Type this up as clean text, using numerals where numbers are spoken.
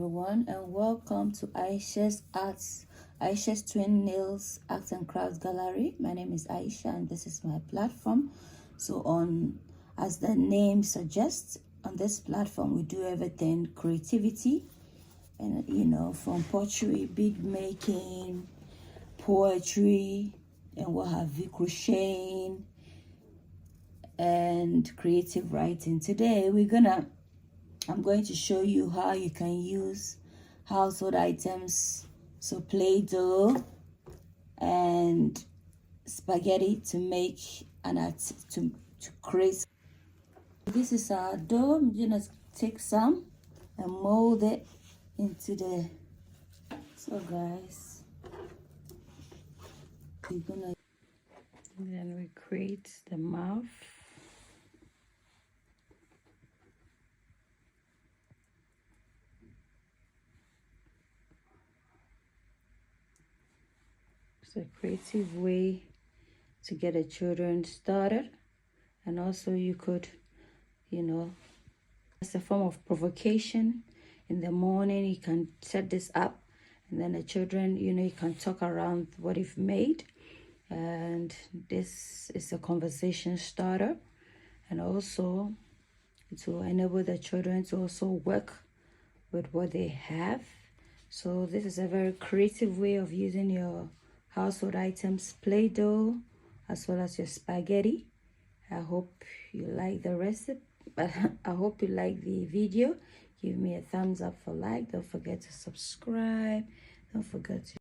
everyone, and welcome to Ayesha's Twin Nails Art and Crafts Gallery. My name is Ayesha and this is my platform. So as the name suggests, on this platform we do everything creativity, and from pottery, bead making, poetry, and what have you, crocheting and creative writing. Today I'm going to show you how you can use household items, so Play-Doh and spaghetti to make an art, to create. This is our dough. I'm gonna take some and mold it into the, so guys, we're gonna, and then we create the mouth. It's a creative way to get the children started, and also you could, as a form of provocation. In the morning you can set this up, and then the children, you can talk around what you've made, and this is a conversation starter, and also it will enable the children to also work with what they have. So this is a very creative way of using your household items, Play-Doh, as well as your spaghetti. I hope you like the recipe. I hope you like the video. Give me a thumbs up for like. Don't forget to subscribe. Don't forget to